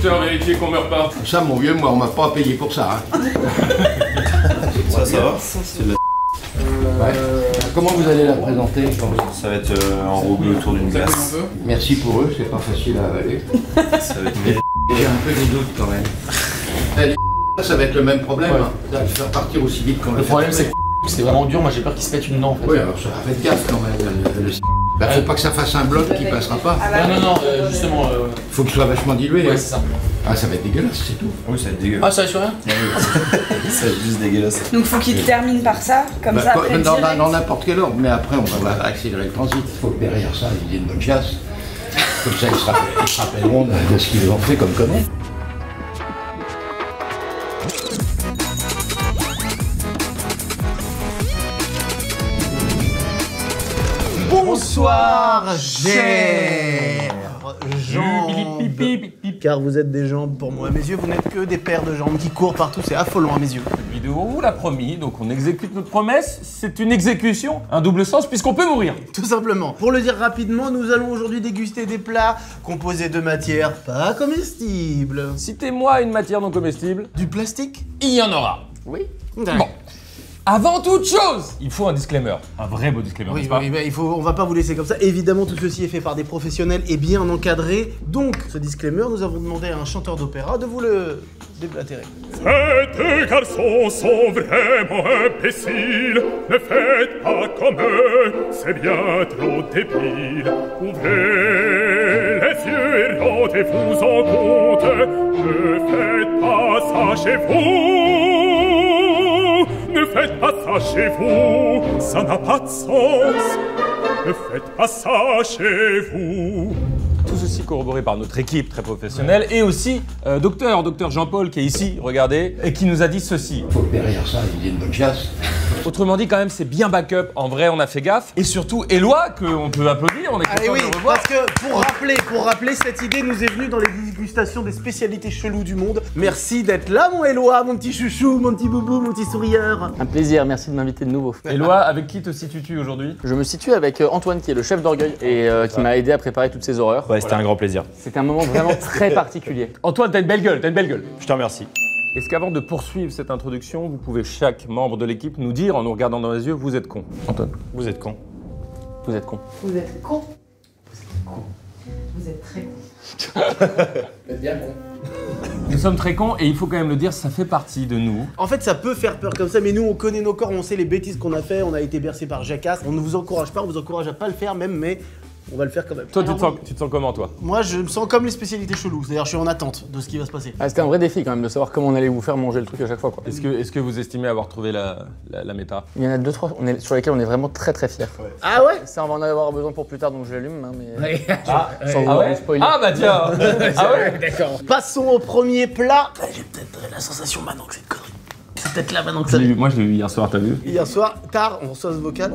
Docteur, vérifiez qu'on meurt pas. Ça, mon vieux, moi, on m'a pas payé pour ça. Hein. Ça va. C'est de la... Ouais. Comment vous allez la présenter, je pense? Ça va être enrobé autour d'une glace. Merci pour eux, c'est pas facile à avaler. Ça va être... J'ai un peu des doutes quand même. Ça va être le même problème, ouais. Hein. Ça va le faire partir aussi vite qu'on le problème, c'est que c'est vraiment dur, moi j'ai peur qu'il se pète une dent en fait. Oui, alors ça va faire gaffe quand même. Bah, faut pas que ça fasse un bloc qui passera pas. Non, justement. Faut que ce soit vachement dilué. Ouais, hein. c'est ça. Ah, ça va être dégueulasse, c'est tout. Oui, ça va être dégueulasse. Ah, ça va sur rien? Ça va être juste dégueulasse. Donc faut qu'il termine par ça, comme ça après dans n'importe quel ordre, mais après on va accélérer le transit. Il faut que derrière ça, il y ait une bonne chasse. Comme ça, ils se rappelleront de ce qu'ils ont fait comme conneries. Bonsoir, jambes. Car vous êtes des jambes pour moi. À mes yeux, vous n'êtes que des paires de jambes qui courent partout. C'est affolant à mes yeux. Cette vidéo, on vous l'a promis, donc on exécute notre promesse. C'est une exécution, un double sens, puisqu'on peut mourir. Tout simplement. Pour le dire rapidement, nous allons aujourd'hui déguster des plats composés de matières pas comestibles. Citez-moi une matière non comestible. Du plastique? Il y en aura. Oui. Bon. Avant toute chose, il faut un disclaimer. Un vrai beau disclaimer, Oui, n'est-ce pas? on va pas vous laisser comme ça. Évidemment, tout ceci est fait par des professionnels et bien encadré. Donc, ce disclaimer, nous avons demandé à un chanteur d'opéra de vous le déblatérer. Ces deux garçons sont vraiment imbéciles. Ne faites pas comme eux, c'est bien trop débile. Ouvrez les yeux et rendez-vous en compte. Ne faites pas ça chez vous. Ne faites pas ça chez vous, ça n'a pas de sens. Ne faites pas ça chez vous. Tout ceci corroboré par notre équipe très professionnelle et aussi docteur Jean-Paul qui est ici, regardez, et qui nous a dit ceci. Faut que derrière ça, il y ait une bonne chasse. Autrement dit, quand même, c'est bien backup. En vrai, on a fait gaffe. Et surtout, Éloi, qu'on peut applaudir, on est content oui, de le revoir. parce que pour rappeler, cette idée nous est venue dans les dégustations des spécialités cheloues du monde. Merci d'être là, mon Éloi, mon petit chouchou, mon petit boubou, mon petit sourieur. Un plaisir, merci de m'inviter de nouveau. Éloi, avec qui te situes-tu aujourd'hui? Je me situe avec Antoine qui est le chef d'orgueil et qui m'a aidé à préparer toutes ces horreurs. Ouais, c'était un grand plaisir. C'était un moment vraiment très particulier. Antoine, t'as une belle gueule, Je te remercie. Est-ce qu'avant de poursuivre cette introduction, vous pouvez chaque membre de l'équipe nous dire, en nous regardant dans les yeux, vous êtes con? Antoine. Vous êtes con. Vous êtes con. Vous êtes con. Vous êtes con. Vous êtes très con. Vous êtes bien con. Nous sommes très cons et il faut quand même le dire, ça fait partie de nous. En fait, ça peut faire peur comme ça, mais nous, on connaît nos corps, on sait les bêtises qu'on a fait, on a été bercé par Jacasse. On ne vous encourage pas, on vous encourage à pas le faire même, mais on va le faire quand même. Toi, tu te sens comment, toi? Moi, je me sens comme les spécialités cheloues, c'est-à-dire je suis en attente de ce qui va se passer. Ah, c'était un vrai défi quand même de savoir comment on allait vous faire manger le truc à chaque fois, quoi. Est-ce que vous estimez avoir trouvé la méta? Il y en a 2-3 sur lesquels on est vraiment très fiers. Ouais. Ah ouais? Ça, on va en avoir besoin pour plus tard, donc je l'allume, hein, mais... Sans vouloir ouais vous spoiler. Ah bah tiens. Ah ouais? D'accord. Passons au premier plat. J'ai peut-être la sensation maintenant que c'est une connerie. C'est peut-être là maintenant que ça... Moi, je l'ai vu hier soir, t'as vu? Hier soir, tard, en sauce vocale.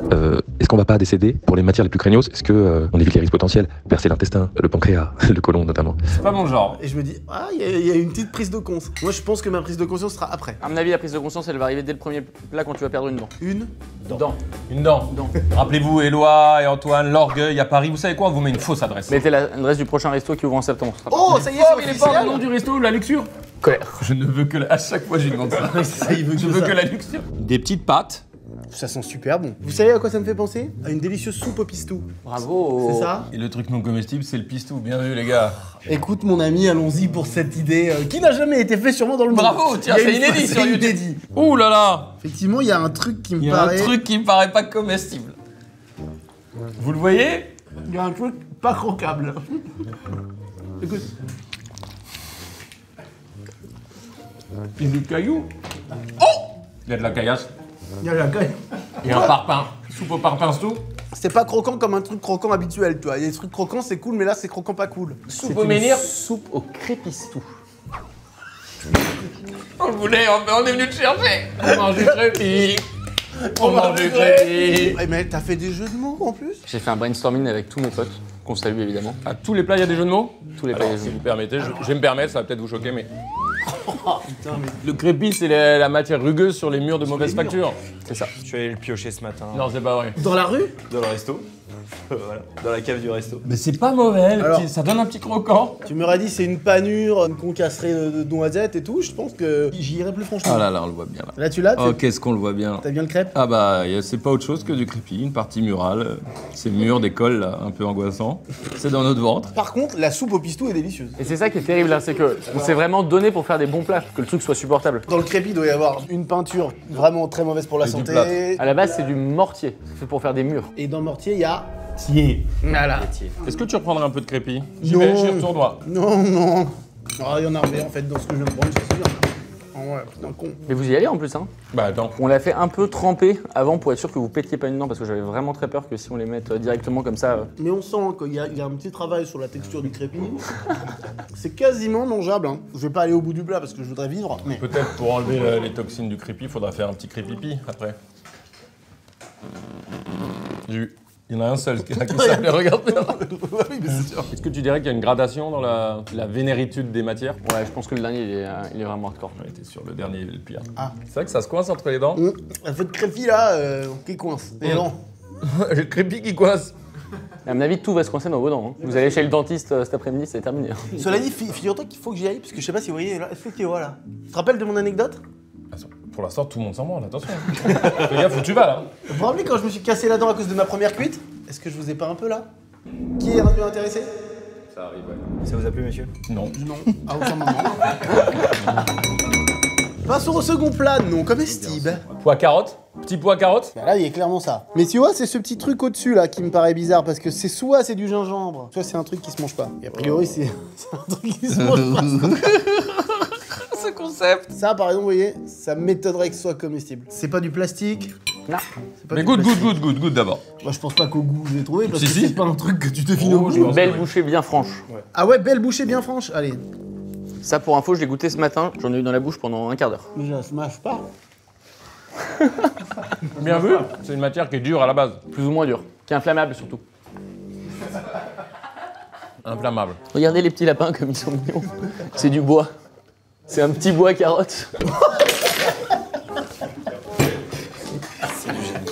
Est-ce qu'on va pas décéder pour les matières les plus craignoses? Est-ce que on évite les risques potentiels? Percer l'intestin, le pancréas, le côlon notamment. C'est pas mon genre. Et je me dis, ah, il y a une petite prise de conscience. Moi, je pense que ma prise de conscience sera après. À mon avis, la prise de conscience, elle va arriver dès le premier plat quand tu vas perdre une dent. Une dent. Une dent. Rappelez-vous, Éloi et Antoine, l'orgueil à Paris. Vous savez quoi? On vous met une fausse adresse. Mettez l'adresse du prochain resto qui ouvre en septembre. Oh, ça y est, Oh, c'est il est pas officiel. le nom du resto, la luxure. Colère. Je ne veux que à chaque fois, je lui demande ça. Ça, il veut que Je veux que la luxure. Des petites pâtes. Ça sent super bon. Vous savez à quoi ça me fait penser? À une délicieuse soupe au pistou. Bravo. C'est ça? Et le truc non comestible, c'est le pistou. Bien vu, les gars. Écoute, mon ami, allons-y pour cette idée qui n'a jamais été faite sûrement dans le monde. Bravo, tiens, Il y a c'est inédit c'est sur YouTube. inédit. Ouh là là. Effectivement, il y a un truc qui me Il y a paraît... un truc qui me paraît pas comestible. Vous le voyez? Il y a un truc pas croquable. Écoute. Il y a du caillou. Oh! Il y a de la caillasse. Il y a la caille. Il y a un parpaing. Soupe au parpaing tout. C'est pas croquant comme un truc croquant habituel, tu vois. Il y a des trucs croquants, c'est cool, mais là, c'est croquant pas cool. Soupe au menhir. Soupe au crépistou. On voulait, on est venu te chercher. On mange du crépi. On mange du crépi. Ouais, mais t'as fait des jeux de mots en plus? J'ai fait un brainstorming avec tous mes potes, qu'on salue évidemment. À tous les plats, il y a des jeux de mots? Tous les plats, Alors, il y a des si jeux de vous mots. permettez, je vais me permettre, ça va peut-être vous choquer, mais... Oh putain, mais... Le crépi, c'est la matière rugueuse sur les murs de mauvaise les murs. facture. C'est ça. Je suis allé le piocher ce matin. Non, c'est pas vrai. Dans la rue? Dans le resto. Voilà. Dans la cave du resto. Mais c'est pas mauvais, Alors- ça donne un petit croquant. Tu m'aurais dit c'est une panure, une concasserie de noisettes et tout, je pense que j'y irais plus franchement. Ah là là, on le voit bien là. Là tu l'as, Oh, qu'est-ce qu'on le voit bien. t'as bien le crêpe? Ah bah, c'est pas autre chose que du crépi, une partie murale. Ces murs d'école là, un peu angoissants. C'est dans notre ventre. Par contre, la soupe au pistou est délicieuse. Et c'est ça qui est terrible, hein, c'est que on s'est vraiment donné pour faire des bons plats, que le truc soit supportable. Dans le crépi, il doit y avoir une peinture vraiment très mauvaise pour la Et du santé. À la base, c'est du mortier, fait pour faire des murs. Et dans le mortier, il y a... Voilà. Est-ce que tu reprendrais un peu de crépi? Non. J'y retourne. Non. Ah, il y en a en fait dans ce que je viens de prendre, c'est sûr. Ah ouais, putain, con. Mais vous y allez en plus, hein. Bah attends. On l'a fait un peu tremper avant pour être sûr que vous pétiez pas une dent, parce que j'avais vraiment très peur que si on les mette directement comme ça. Mais on sent qu'il y a un petit travail sur la texture du crépi. C'est quasiment mangeable. Hein. Je vais pas aller au bout du plat parce que je voudrais vivre, mais... Peut-être pour enlever les toxines du crépi, il faudra faire un petit crépipi après. Il y en a un seul qui s'appelait regarde bien. oui, mais c'est sûr. Est-ce que tu dirais qu'il y a une gradation dans la vénéritude des matières? Ouais, je pense que le dernier, il est vraiment hardcore. Ouais, t'es sûr, le dernier est le pire. Ah. C'est vrai que ça se coince entre les dents. Votre crépi là, qui coince. Et non. Le crépi qui coince. À mon avis, tout va se coincer dans vos dents. Hein. Vous allez chez le dentiste cet après-midi, c'est terminé. Cela dit, figure-toi qu'il faut que j'y aille, parce que je sais pas si vous voyez là. Est-ce que tu vois là? Tu te rappelles de mon anecdote? Pour l'instant, tout le monde s'en branle, attention. Fais gaffe où tu vas là. Vous vous rappelez quand je me suis cassé la dent à cause de ma première cuite? Est-ce que je vous ai pas un peu là? Qui est un peu intéressé? Ça arrive, ouais. Ça vous a plu, monsieur? Non. Non, à aucun moment. Passons au second plat, non comestible. Pois carotte. Petit pois carotte. Bah là, il y a clairement ça. Mais tu vois, c'est ce petit truc au-dessus là qui me paraît bizarre parce que c'est soit c'est du gingembre, soit c'est un truc qui se mange pas. Et a priori, c'est un truc qui se mange pas. Ce concept. Ça, par exemple, vous voyez, ça m'étonnerait que ce soit comestible. C'est pas du plastique. Non. c'est pas Mais du goûte plastique. d'abord. Moi, je pense pas qu'au goût, vous avez trouvé parce Si, que si. c'est pas un truc que tu devines au goût. je pense Belle que oui. bouchée bien franche. Ah ouais, belle bouchée bien franche. Allez, Ça, pour info, je l'ai goûté ce matin. J'en ai eu dans la bouche pendant un quart d'heure. mais ça se mâche pas. Bien vu. C'est une matière qui est dure à la base. Plus ou moins dur. Qui est inflammable surtout. Inflammable. Regardez les petits lapins comme ils sont mignons. C'est du bois. C'est un petit bois carotte.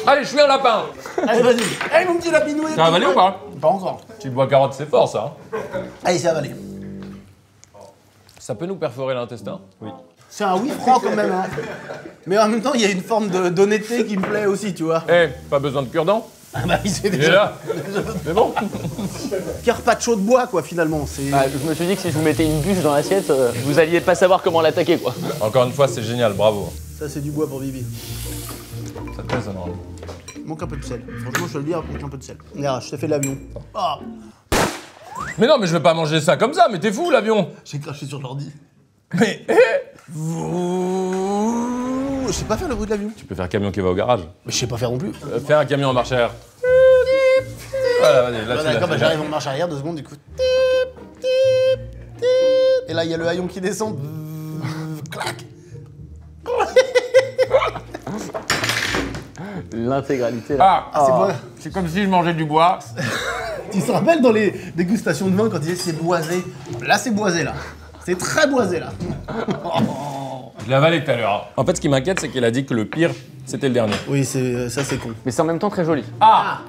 Allez, je suis un lapin. Allez, vas-y. Allez, mon petit lapinou. T'as avalé ou pas? Pas encore. Petit pois carotte, c'est fort ça. Allez, c'est avalé. Ça peut nous perforer l'intestin? Oui. C'est un oui franc quand même. Hein. Mais en même temps, il y a une forme d'honnêteté qui me plaît aussi, tu vois. Eh, pas besoin de cure-dent? Ah bah, il s'est Il est déjà. là. C'est bon. Carpaccio de bois, quoi, finalement. C'est. Ah, je me suis dit que si je vous mettais une bûche dans l'assiette, vous alliez pas savoir comment l'attaquer, quoi. Encore une fois, c'est génial, bravo. Ça, c'est du bois pour Bibi. Ça te plaît ça, non? Manque un peu de sel. Franchement, je te le dis, manque un peu de sel. Regarde, je t'ai fait l'avion. Ah, Mais non, mais je vais pas manger ça comme ça, mais t'es fou l'avion. j'ai craché sur l'ordi. Mais Je sais pas faire le bruit de l'avion. tu peux faire camion qui va au garage. Mais je sais pas faire non plus. Fais un camion en marche arrière. Voilà, vas-y, là Ah, tu d'accord, l'as bah, fait. j'arrive en marche arrière, 2 secondes, du coup. Et là, il y a le haillon qui descend. Clac. L'intégralité, là. Ah, C'est bois. c'est comme si je mangeais du bois. Tu te rappelles dans les dégustations de vin quand ils disaient c'est boisé? Là, c'est boisé, là. C'est très boisé, là. Je l'ai avalé tout à l'heure. En fait, ce qui m'inquiète, c'est qu'elle a dit que le pire, c'était le dernier. Oui, ça, c'est con. Mais c'est en même temps très joli. Ah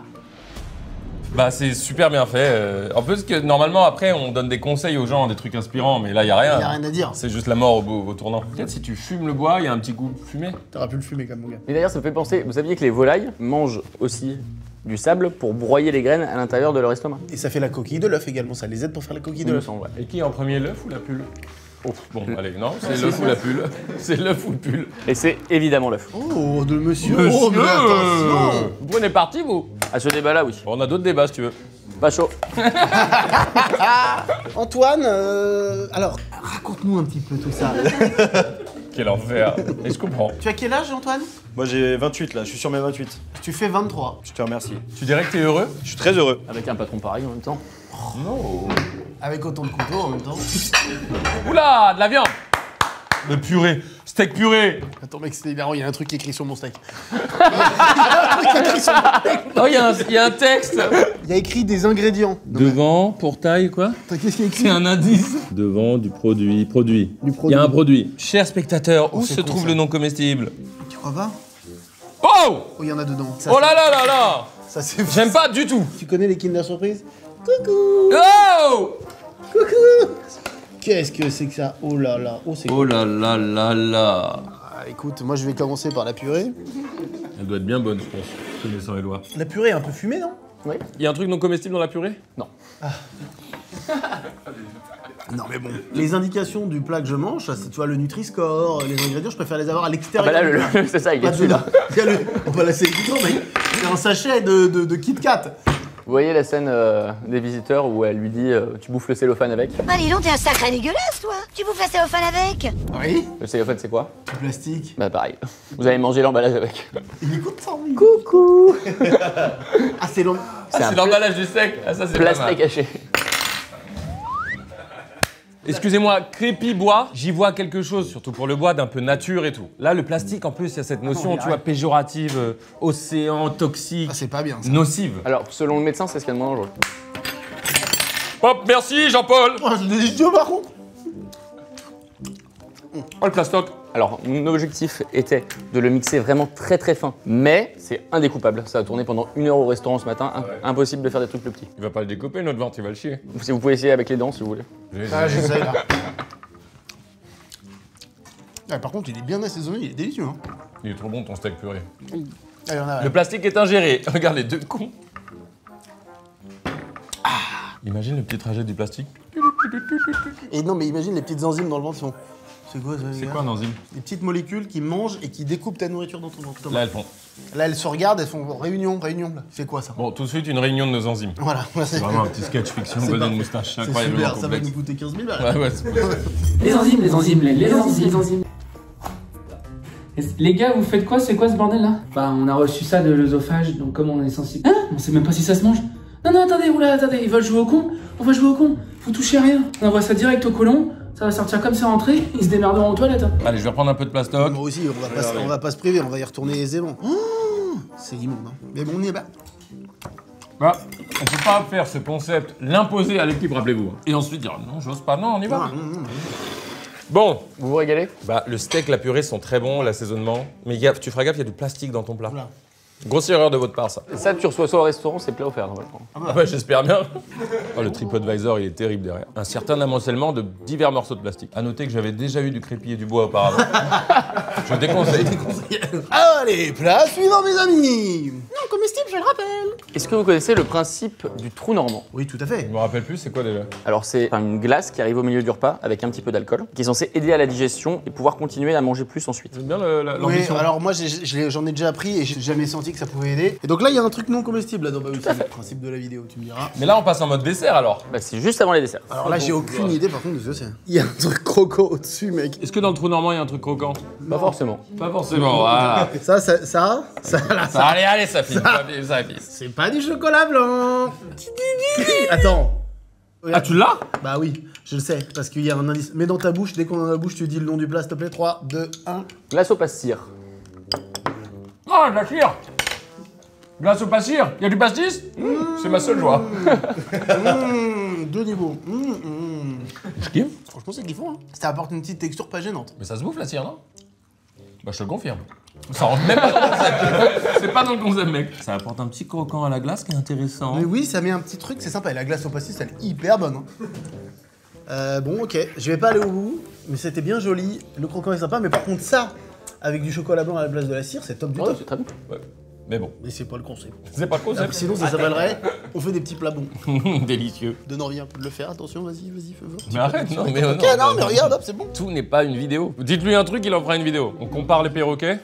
Bah, c'est super bien fait. En plus, que normalement, après, on donne des conseils aux gens, des trucs inspirants, mais là, y a rien. Y a rien à dire. C'est juste la mort au tournant. Peut-être si tu fumes le bois, il y a un petit goût fumé. T'aurais pu le fumer, comme mon gars. Et d'ailleurs, ça me fait penser, vous saviez que les volailles mangent aussi du sable pour broyer les graines à l'intérieur de leur estomac. Et ça fait la coquille de l'œuf également. Ça les aide pour faire la coquille Il de me l'œuf. semble, ouais. Et qui est en premier, l'œuf ou la pulle? Bon, allez, non, c'est l'œuf ou la pulle. C'est l'œuf ou le pull. Et c'est évidemment l'œuf. Oh, de monsieur. Oh, mais attention. Vous prenez parti, vous? À ce débat-là, oui. Bon, on a d'autres débats, si tu veux. Pas chaud. Antoine, alors, raconte-nous un petit peu tout ça. Quel enfer. Et je comprends. Tu as quel âge, Antoine? Moi j'ai 28 là, je suis sur mes 28. Tu fais 23. Je te remercie. Tu dirais que t'es heureux? Je suis très heureux. Avec un patron pareil en même temps. Non. Avec autant de couteaux en même temps. Oula, de la viande. De purée. Steak purée. Attends, mec, c'est hilarant, il y a un truc écrit sur mon steak. Oh, il y a un texte. Il y a écrit des ingrédients. Devant, pour taille, quoi? Qu'est-ce qu'il y a écrit? C'est un indice. Devant du produit. Du produit. Il y a un produit. Chers spectateurs, où c'est se con, trouve ça. le non comestible? Tu crois pas? Oh! Oh, il y en a dedans. Ça, Oh là là là là! Ça c'est. J'aime pas du tout! Tu connais les Kinder Surprise? Coucou. Oh! Coucou. Qu'est-ce que c'est que ça? Oh là là. Oh c'est. Oh là là là là! Ah, écoute, moi je vais commencer par la purée. Elle doit être bien bonne, je pense, connaissant Éloi. La purée est un peu fumée, non? Oui. Il y a un truc non comestible dans la purée? Non. Non mais bon. Les indications du plat que je mange, ça, c'est, tu vois, le Nutri-Score, les ingrédients, je préfère les avoir à Ah l'extérieur. bah là, du plat. c'est ça, il est Pas dessus là. dedans. Il y a le- On va laisser le mais c'est un sachet de Kit Kat. Vous voyez la scène des visiteurs où elle lui dit tu bouffes le cellophane avec? Ah, dis donc, t'es un sacré dégueulasse, toi. Tu bouffes la cellophane avec. Oui. Le cellophane, c'est quoi? Du plastique. Bah pareil. Vous allez manger l'emballage avec. Il est content. lui. Coucou. Ah c'est long. C'est un l'emballage du sec. Ah, ça, c'est pas plastique mal. caché. Excusez-moi, crépi bois, j'y vois quelque chose, surtout pour le bois, d'un peu nature et tout. Là, le plastique, en plus, il y a cette notion, tu vois, péjorative, océan, toxique, Ah c'est pas bien ça. nocive. Alors, selon le médecin, c'est ce qu'il y a de moins dangereux. Hop, merci Jean-Paul. Oh, c'est délicieux par contre. Oh, le plastoc. Alors, mon objectif était de le mixer vraiment très très fin, mais c'est indécoupable. Ça a tourné pendant 1 heure au restaurant ce matin, impossible de faire des trucs plus petits. Il va pas le découper, notre ventre, il va le chier. Vous pouvez essayer avec les dents si vous voulez. Ah j'essaye là. Ah, par contre il est bien assaisonné, il est délicieux hein. Il est trop bon ton steak purée. Ah, il y en a, Le plastique est ingéré. Regarde les deux cons. Imagine le petit trajet du plastique. Et non mais imagine les petites enzymes dans le ventre qui font. C'est quoi ça? C'est quoi un enzyme? Des petites molécules qui mangent et qui découpent ta nourriture dans ton Là, estomac. elles font. Là elles se regardent, elles font réunion, réunion. Là. C'est quoi ça? Bon, tout de suite, une réunion de nos enzymes. Voilà, C'est vraiment un petit sketch fiction, C'est bonne parfait. moustache, c'est incroyablement super, ça va complexe. nous coûter 15 000 balles. Ouais, ouais, c'est Les enzymes. Les gars, vous faites quoi? C'est quoi ce bordel là? Bah, on a reçu ça de l'œsophage, donc comme on est sensible. Hein? On sait même pas si ça se mange. Non, non, attendez, oula, attendez, ils veulent jouer au con? On va jouer au con. Vous touchez à rien. On envoie ça direct au côlon, ça va sortir comme c'est rentré, ils se démerderont aux toilettes. Hein. Allez, je vais reprendre un peu de plastoc. Moi aussi, on va pas se priver, on va y retourner aisément. Oh, c'est immonde, hein. Mais bon, on y est là. Bah, on peut pas faire ce concept, l'imposer à l'équipe, rappelez-vous. Et ensuite dire non, j'ose pas, non, on y va. Bon, Vous vous régalez? bah le steak, la purée sont très bons, l'assaisonnement. Mais tu feras gaffe, il y a du plastique dans ton plat. Voilà. Grosse erreur de votre part, ça. Ça, tu reçois ça au restaurant, c'est plat offert normalement. Ah bah, j'espère bien. Oh, le TripAdvisor, il est terrible derrière. Un certain amoncellement de divers morceaux de plastique. À noter que j'avais déjà eu du crépi et du bois auparavant. Je déconseille. Allez, plat suivant, mes amis. Non comestible, je le rappelle. Est-ce que vous connaissez le principe du trou normand? Oui, tout à fait. Je me rappelle plus, c'est quoi déjà? Alors, c'est une glace qui arrive au milieu du repas avec un petit peu d'alcool, qui est censée aider à la digestion et pouvoir continuer à manger plus ensuite. J'aime bien Oui, l'ambition. alors moi j'en ai déjà pris et j'ai jamais senti que ça pouvait aider. Et donc là il y a un truc non comestible là-dedans, bah oui, c'est le principe de la vidéo, tu me diras. Mais là, on passe en mode dessert alors. Bah, c'est juste avant les desserts. Alors là j'ai aucune idée par contre de ce que c'est. Il y a un truc croquant au-dessus mec. Est-ce que dans le trou normand, il y a un truc croquant? Pas forcément. Pas forcément, voilà. Ça, Allez, ça file, ça file. c'est pas du chocolat blanc. Attends. Ah, tu l'as? Bah oui, je le sais, parce qu'il y a un indice. Mets dans ta bouche, dès qu'on est dans la bouche, tu dis le nom du plat, s'il te plaît. 3, 2, 1. Glace au pastis. Oh, de la cire. Glace au pastis. Il y a du pastis? C'est ma seule joie. Deux niveaux. Je kiffe. Franchement, c'est kiffant. Hein. Ça apporte une petite texture pas gênante. Mais ça se bouffe la cire, non? Bah, je te le confirme. Ça rentre même pas dans le concept. C'est pas dans le concept, mec. Ça apporte un petit croquant à la glace qui est intéressant. Mais oui, ça met un petit truc, c'est sympa. Et la glace au pastis, elle est hyper bonne. Hein. Bon, ok, je vais pas aller au bout, mais c'était bien joli. Le croquant est sympa, mais par contre, ça, avec du chocolat blanc à la place de la cire, c'est top du Ouais, top. c'est très bon. Ouais. Mais bon, Mais c'est pas le concept. c'est pas le concept. Sinon, ça s'appellerait on fait des petits plats bons. Délicieux. Donne envie un peu de le faire, attention, vas-y, fais voir. Mais arrête, non, mais Ok, non, mais regarde, hop, c'est bon. Tout n'est pas une vidéo. Dites-lui un truc, il en fera une vidéo. On compare les perroquets.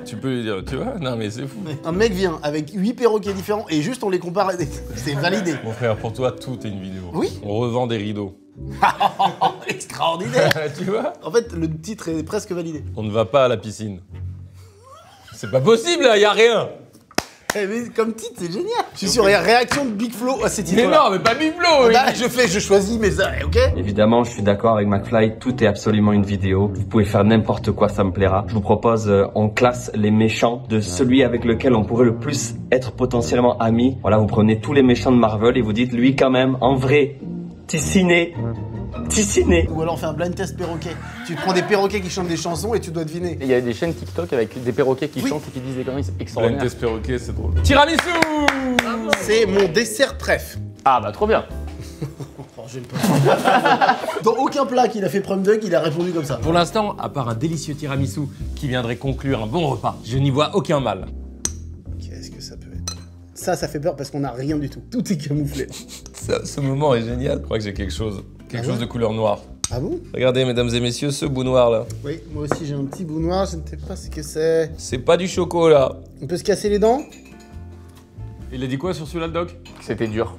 Tu peux lui dire, tu vois? Non, mais c'est fou. Un mec vient avec 8 perroquets différents et juste on les compare. C'est validé. Mon frère, pour toi, tout est une vidéo. Oui. On revend des rideaux. Extraordinaire. Tu vois? En fait, le titre est presque validé. On ne va pas à la piscine. C'est pas possible, là, y a rien. Eh, mais comme titre, c'est génial. Je suis sûr, il y a réaction de Big Flo à ces Mais titres-là. non, mais pas Biblo. Bah, je choisis mes arrêts, ok? Évidemment, je suis d'accord avec McFly, tout est absolument une vidéo. Vous pouvez faire n'importe quoi, ça me plaira. Je vous propose, on classe les méchants de celui avec lequel on pourrait le plus être potentiellement amis. Voilà, vous prenez tous les méchants de Marvel et vous dites, lui quand même, en vrai, petit ciné, Pisciner. Ou alors on fait un blind test perroquet. Tu prends des perroquets qui chantent des chansons et tu dois deviner. Il y a des chaînes TikTok avec des perroquets qui chantent et qui disent des conneries, c'est Blind extraordinaire. test perroquet, c'est drôle. Tiramisu. C'est mon dessert préf. Ah bah trop bien. Oh, j'aime pas. Dans aucun plat qu'il a fait Prum Duck, il a répondu comme ça. Pour l'instant, à part un délicieux tiramisu qui viendrait conclure un bon repas, je n'y vois aucun mal. Qu'est-ce que ça peut être? Ça fait peur parce qu'on a rien du tout. Tout est camouflé. Ce moment est génial. Je crois que j'ai quelque chose. Quelque chose de couleur noire. Ah bon? Regardez, mesdames et messieurs, ce bout noir là. Oui, moi aussi j'ai un petit bout noir, je ne sais pas ce que c'est. C'est pas du chocolat. On peut se casser les dents? Il a dit quoi sur celui-là, le doc? C'était dur.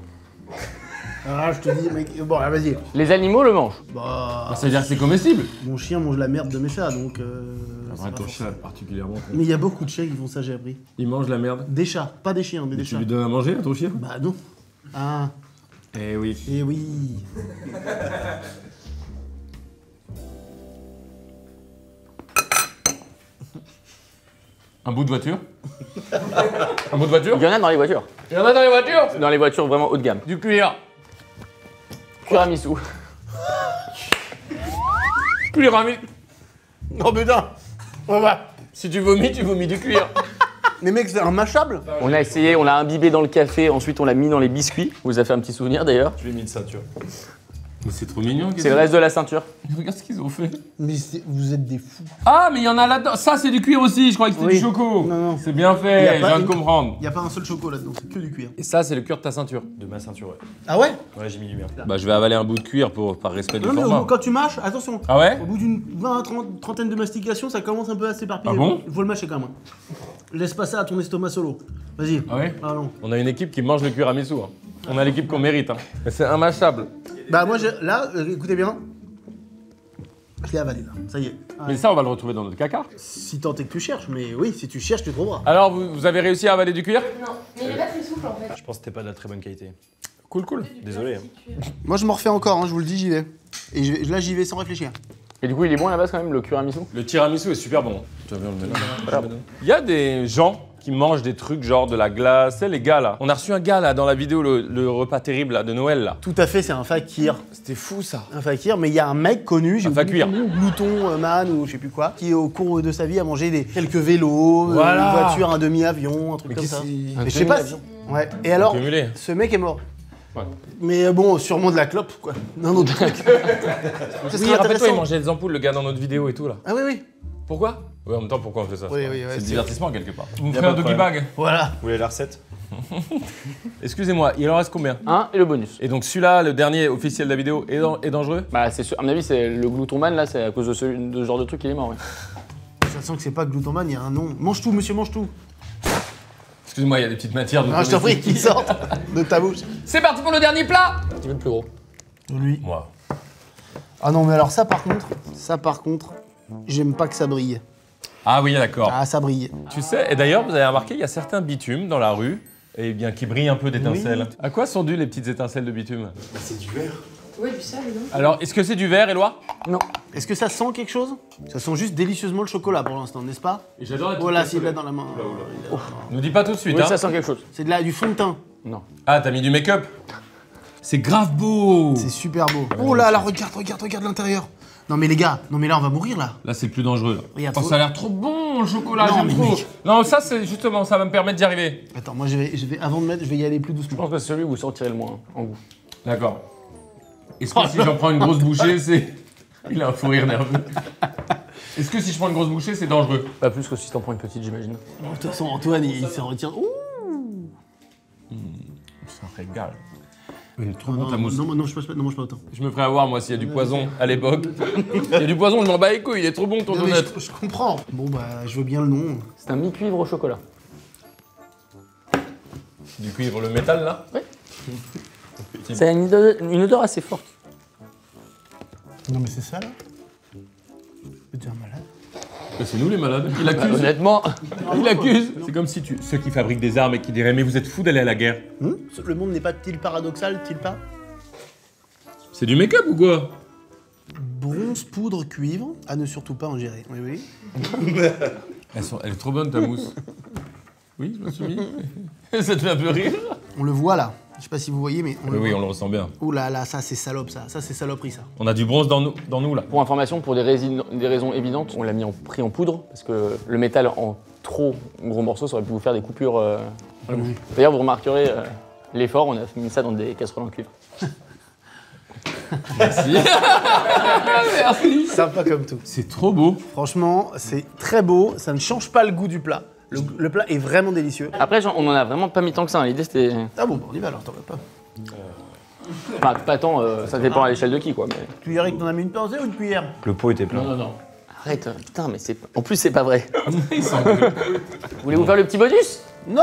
Ah, je te dis, mec. Bon, allez, vas-y. Les animaux le mangent. Bah. Ça veut dire que c'est comestible. Mon chien mange la merde de mes chats, donc. Après, ton chat particulièrement. Mais il y a beaucoup de chiens qui font ça, j'ai appris. Il mange la merde. Des chats, pas des chiens, mais des Tu chats. lui donnes à manger à ton chien? Bah non. Ah. Eh oui. Eh oui. Un bout de voiture? Un bout de voiture? Il y en a dans les voitures. Il y en a dans les voitures? Dans les voitures vraiment haut de gamme. Du cuir. Tiramisu. Tiramisu. Oh putain. On va. Si tu vomis du cuir. Mais mec, c'est un mâchable. On a essayé, on l'a imbibé dans le café, ensuite on l'a mis dans les biscuits. Vous avez fait un petit souvenir d'ailleurs. Je lui ai mis de ceinture. Mais c'est trop mignon. C'est le reste de la ceinture. Regarde ce qu'ils ont fait. Mais vous êtes des fous. Ah, mais il y en a là-dedans. Ça, c'est du cuir aussi. Je croyais que c'était Oui. du choco. Non, non. C'est bien Y a fait. Je pas viens de une- comprendre. Y a pas un seul choco là-dedans, c'est que du cuir. Et ça, c'est le cuir de ta ceinture. De ma ceinture, ouais. Ah ouais? Ouais, j'ai mis du mien. Bah, je vais avaler un bout de cuir par respect du Non, mais format. quand tu mâches, attention. Ah ouais? Au bout d'une trentaine de mastications, ça commence un peu à s'éparpiller. Ah bon? Il faut le mâcher quand même. Laisse pas ça à ton estomac solo. Vas-y. Ah ouais? Ah non. On a une équipe qui mange le cuir à Missou. Hein. On a l'équipe qu'on mérite. Hein. Mais c'est immâchable. Bah moi, là, écoutez bien. Je l'ai avalé là, ça y est. Mais ça, on va le retrouver dans notre caca. Si tant est que tu cherches, mais oui, si tu cherches, tu trouveras. Alors, vous avez réussi à avaler du cuir? Non, mais il est pas très souple en fait. Je pense que c'était pas de la très bonne qualité. Cool, cool. Désolé. Hein. Moi, je m'en refais encore, hein, je vous le dis, j'y vais. Et là, j'y vais sans réfléchir. Et du coup il est bon à la base quand même le tiramisu. Le tiramisu est super bon. Tu vas bien le mettre. Il y a des gens qui mangent des trucs genre de la glace. C'est les gars là. On a reçu un gars là dans la vidéo, le repas terrible là, de Noël là. Tout à fait, c'est un fakir. C'était fou ça. Un fakir, mais il y a un mec connu, j'ai Un oublié fakir. son nom, Glouton Man ou je sais plus quoi, qui au cours de sa vie a mangé quelques vélos, Voilà. une voiture, un demi-avion, un truc comme ça. qu'est-ce Mais je sais pas si... Ouais. Et alors, Cumulé. ce mec est mort. Ouais. Mais bon, sûrement de la clope, quoi. Non, autre truc. Ça Oui, serait rappelle-toi, intéressant. il mangeait des ampoules, le gars dans notre vidéo et tout là. Ah oui, oui. Pourquoi? Oui, en même temps, pourquoi on fait ça? Oui, c'est pas- oui, ouais, c'est le c'est- divertissement quelque part. Vous me Y a ferez un pas de doggy problème. bag? Voilà. Vous voulez la recette? Excusez-moi, il en reste combien? Un et le bonus. Et donc celui-là, le dernier officiel de la vidéo, est dangereux? Bah c'est sûr, à mon avis c'est le gloutonman là, c'est à cause de ce genre de truc qu'il est mort. Ouais. Ça sent que c'est pas Glouton Man, il y a un nom. Mange tout, monsieur, mange tout. Excusez-moi, il y a des petites matières. Ah, je t'en prie, qui sortent de ta bouche. C'est parti pour le dernier plat! Un petit peu plus gros. Lui. Moi. Ah non, mais alors ça par contre, j'aime pas que ça brille. Ah oui, d'accord. Ah, ça brille. Tu sais, et d'ailleurs, vous avez remarqué, il y a certains bitumes dans la rue, et bien qui brillent un peu d'étincelles. À quoi sont dues les petites étincelles de bitume? Ouais, du sel, non? Alors, est-ce que c'est du verre, Éloi? Non. Est-ce que ça sent quelque chose? Ça sent juste délicieusement le chocolat pour l'instant, n'est-ce pas? Et j'adore la Voilà, s'il l'a dans la main. Nous dis pas tout de suite, Oui, hein. ça sent quelque chose. C'est du fond de teint. Non. Ah, t'as mis du make-up? C'est grave beau! C'est super beau. Oh là là, regarde l'intérieur. Non mais les gars, non mais là on va mourir là. Là, c'est le plus dangereux. Là. Regarde, Oh, faut- ça a l'air trop bon, le chocolat, Non, j'aime mais trop. mec. Non, ça, c'est justement, ça va me permettre d'y arriver. Attends, moi je vais avant de mettre, je vais y aller plus Je doucement. pense que c'est celui où vous sentirez le moins en goût. D'accord. Est-ce que si j'en prends une grosse bouchée, c'est... Il a un fou rire nerveux. Est-ce que si je prends une grosse bouchée, c'est dangereux? Pas plus que si t'en prends une petite, j'imagine. De toute façon, Antoine, il s'en retire. Ouh. Ça régale. Il est trop bon ta mousse. Non, je mange pas autant. Je me ferais avoir, moi, s'il y a du poison à l'époque. Il y a du poison, je m'en bats les couilles, il est trop bon ton Non, mais donut. je comprends. Bon bah, je veux bien le nom. C'est un mi-cuivre au chocolat. Du cuivre, le métal, là? C'est une odeur assez forte. Non mais c'est ça là. T'es un malade. C'est nous les malades. Il accuse. Honnêtement, Il accuse. C'est comme si ceux qui fabriquent des armes et qui diraient mais vous êtes fous d'aller à la guerre. Le monde n'est pas-t-il paradoxal, t-il pas? C'est du make-up ou quoi? Bronze, poudre, cuivre, à ne surtout pas ingérer. Oui, oui. Elle est trop bonne ta mousse. Oui, je me suis mis. Ça te fait un peu rire. On le voit là. Je sais pas si vous voyez, mais on Oui, on le ressent bien. Ouh là là, ça c'est salope ça. Ça c'est saloperie ça. On a du bronze dans nous là. Pour information, pour des raisons évidentes, on l'a pris en poudre parce que le métal en trop gros morceaux, ça aurait pu vous faire des coupures. D'ailleurs, vous remarquerez l'effort, on a mis ça dans des casseroles en cuivre. Merci. Merci. Sympa comme tout. C'est trop beau. Franchement, c'est très beau. Ça ne change pas le goût du plat. Le plat est vraiment délicieux. Après, on en a vraiment pas mis tant que ça. L'idée c'était. Ah bon, on y va alors, t'en veux pas. Enfin, pas tant, ça dépend à l'échelle de qui quoi. Mais... Tu dirais que t'en as mis une pincée ou une cuillère? Le pot était plein. Non. Arrête, putain, mais c'est. En plus, c'est pas vrai. Voulez-vous faire le petit bonus? Non.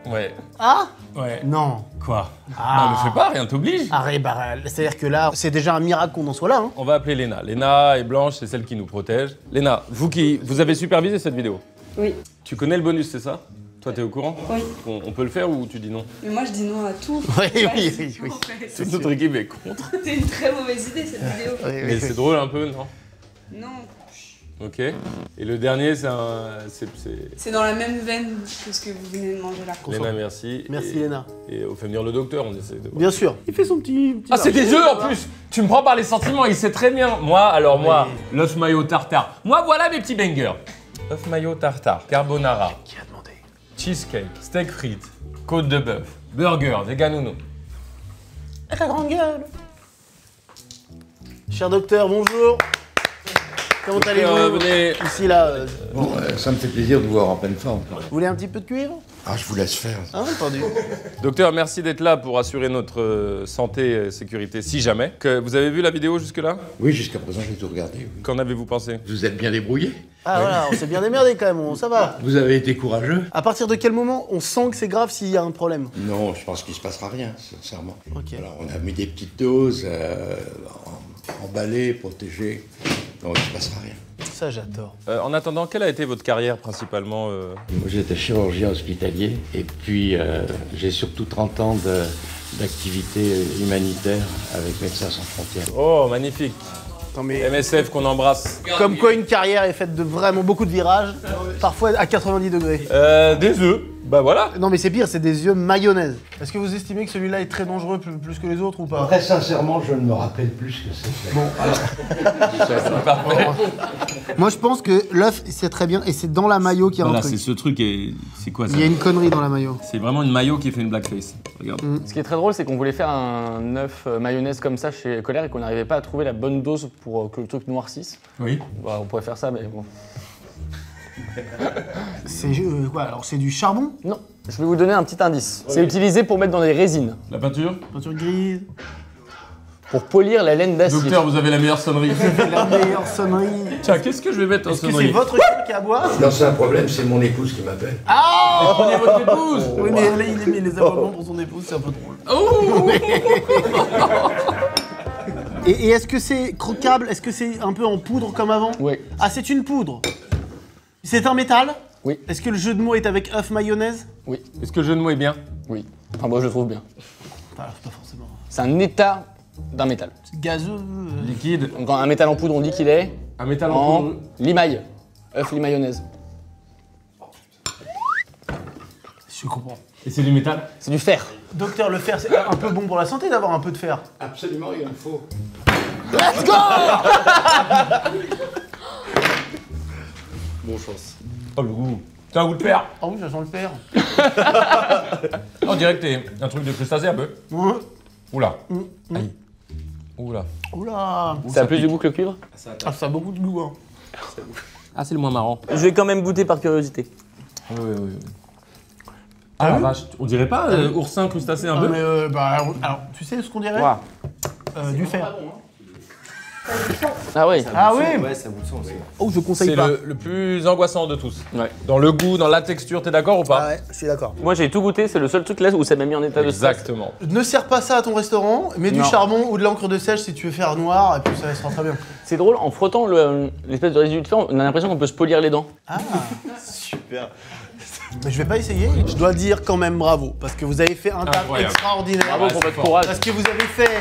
Ouais. Ah. Ouais. Non. Quoi? Ah. Non, ne fais pas, rien t'oblige. Arrête, c'est-à-dire que là, c'est déjà un miracle qu'on en soit là. Hein. On va appeler Léna. Léna est blanche, c'est celle qui nous protège. Léna, vous avez supervisé cette vidéo? Oui. Tu connais le bonus, c'est ça? Toi, t'es au courant? Oui. On peut le faire ou tu dis non? Mais moi, je dis non à tout. Oui. Toute notre équipe est contre. C'est une très mauvaise idée, cette vidéo. Mais c'est drôle un peu, non? Non. Ok. Et le dernier, c'est un... C'est dans la même veine que ce que vous venez de manger là. Léna, merci. Merci Léna. Et on fait venir le docteur, on essaie de... Bien sûr. Il fait son petit Ah, c'est des œufs en plus. Tu me prends par les sentiments, il sait très bien. Moi, l'œuf mayo tartare. Moi, voilà mes petits bangers. œuf mayo tartare, carbonara. Qui a demandé? Cheesecake, steak frites, côte de bœuf, burger, veganouno. La grande gueule. Cher docteur, bonjour. Comment allez-vous? Venez. Ici, là. Bon, ça me fait plaisir de vous voir en pleine forme. Vous voulez un petit peu de cuivre? Ah, je vous laisse faire. Ah, entendu. Docteur, merci d'être là pour assurer notre santé et sécurité, si jamais. Vous avez vu la vidéo jusque-là? Oui, jusqu'à présent, j'ai tout regardé. Oui. Qu'en avez-vous pensé? Vous êtes bien débrouillé? Ah voilà, on s'est bien démerdé quand même, ça va. Vous avez été courageux? À partir de quel moment on sent que c'est grave s'il y a un problème? Non, je pense qu'il se passera rien, sincèrement. Ok. Alors, on a mis des petites doses, emballées, protégées. Non, il ne se passera rien. Ça, j'adore. En attendant, quelle a été votre carrière principalement Moi, j'étais chirurgien hospitalier et puis j'ai surtout 30 ans d'activité humanitaire avec Médecins Sans Frontières. Oh, magnifique. Non, mais... MSF qu'on embrasse. Comme quoi une carrière est faite de vraiment beaucoup de virages, parfois à 90 degrés. Des œufs. Bah voilà. Non mais c'est pire, c'est des œufs mayonnaise. Est-ce que vous estimez que celui-là est très dangereux plus que les autres ou pas? Très sincèrement, je ne me rappelle plus ce que c'est. Bon, alors... Moi je pense que l'œuf c'est très bien et c'est dans la mayo qu'il y a un truc. C'est ce truc et c'est quoi ça? Il y a une connerie dans la mayo. C'est vraiment une mayo qui fait une blackface. Regarde. Ce qui est très drôle, c'est qu'on voulait faire un œuf mayonnaise comme ça chez Colère et qu'on n'arrivait pas à trouver la bonne dose pour que le truc noircisse. Oui. Bah, on pourrait faire ça, mais bon. C'est quoi alors? C'est du charbon? Non. Je vais vous donner un petit indice. C'est utilisé pour mettre dans des résines. La peinture? Peinture grise. Pour polir la laine d'acier. Docteur, vous avez la meilleure sonnerie. La meilleure sonnerie. Tiens, qu'est-ce que je vais mettre en Est-ce que sonnerie? c'est votre chien qui a à boire? Non, c'est un problème, c'est mon épouse qui m'appelle. Ah! Prenez votre épouse. Oui, mais là, il met les abonnements pour son épouse, c'est un peu drôle. Oh. Et est-ce que c'est croquable? Est-ce que c'est un peu en poudre comme avant? Oui. Ah, c'est une poudre. C'est un métal? Oui. Est-ce que le jeu de mots est avec œuf mayonnaise? Oui. Est-ce que le jeu de mots est bien? Oui. Enfin, moi, je le trouve bien. Ah, c'est pas forcément. C'est un état d'un métal. C'est gazeux. Liquide. Donc, un métal en poudre, on dit qu'il est Un métal en poudre. limaille. œuf limaillonnaise. Je comprends. Et c'est du métal? C'est du fer. Docteur, le fer, c'est un peu bon pour la santé d'avoir un peu de fer. Absolument, il en faut. Let's go! Bonne chance. Oh, le goût. T'as un goût de fer? Ah oui, ça sent le fer. On dirait que t'es un truc de crustacé un peu. Ouais. Oula. Aïe. Oula. Oula. Ça a plus de goût que le cuivre? Ah, ça a beaucoup de goût, hein. Ah, c'est le moins marrant. Je vais quand même goûter par curiosité. Oui. Ah la vache, on dirait pas oursin crustacé un peu? Mais alors, tu sais ce qu'on dirait? Du fer. Ah oui. Ah oui. Ouais, ça vous le sent aussi. Oh, je conseille C'est pas. le plus angoissant de tous. Ouais. Dans le goût, dans la texture, t'es d'accord ou pas? Ah ouais, je suis d'accord. Moi j'ai tout goûté, c'est le seul truc là où ça m'a mis en état de stress. Exactement. Ne sers pas ça à ton restaurant, mets du Non. charbon ou de l'encre de sèche si tu veux faire noir, et puis ça sera très bien. C'est drôle, en frottant l'espèce de résidu de fer, on a l'impression qu'on peut se polir les dents. Ah, Super. mais je vais pas essayer. Je dois dire quand même bravo, parce que vous avez fait un taf Incroyable. extraordinaire. Bravo pour votre courage. Parce que vous avez fait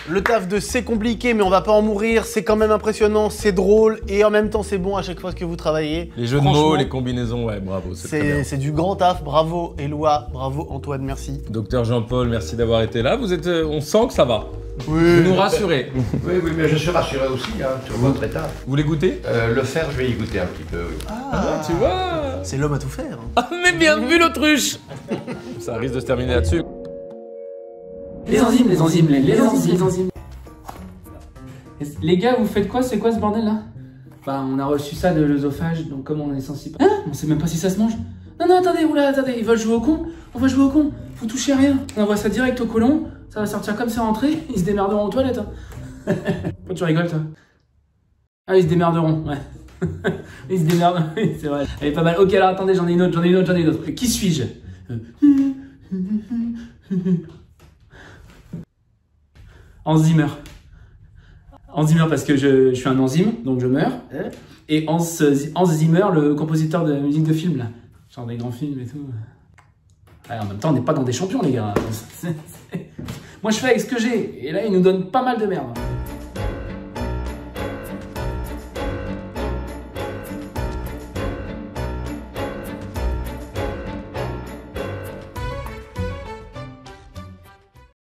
Le taf de c'est compliqué, mais on va pas en mourir. C'est quand même impressionnant, c'est drôle et en même temps c'est bon à chaque fois que vous travaillez. Les jeux de mots, les combinaisons, ouais, bravo. C'est du grand taf. Bravo Éloi, bravo Antoine, merci. Docteur Jean-Paul, merci d'avoir été là. Vous êtes, on sent que ça va. Oui. Vous nous rassurez. Oui, mais je suis rassuré aussi sur votre état. Vous voulez goûter? Le fer, je vais y goûter un petit peu, oui. Ah, tu vois. C'est l'homme à tout faire. Ah, mais bien vu l'autruche. Ça risque de se terminer là-dessus. Les enzymes. Les gars, vous faites quoi? C'est quoi ce bordel là? Bah, on a reçu ça de l'œsophage, donc comme on est sensible. Hein? On sait même pas si ça se mange. Non, attendez, attendez, ils veulent jouer au con? On va jouer au con. Vous touchez à rien. On envoie ça direct au côlon. Ça va sortir comme c'est rentré. Ils se démerderont aux toilettes. Hein. Pourquoi tu rigoles, toi? Ah, ils se démerderont, ouais. Ils se démerdent, oui, c'est vrai. Elle est pas mal. Ok, alors attendez, j'en ai une autre. Qui suis-je? Enzymer. Enzymer parce que je suis un enzyme, donc je meurs. Et Hans Zimmer, le compositeur de musique de film, là. Genre des grands films et tout. Ouais, en même temps, on n'est pas dans des champions, les gars. Moi, je fais avec ce que j'ai. Et là, ils nous donnent pas mal de merde.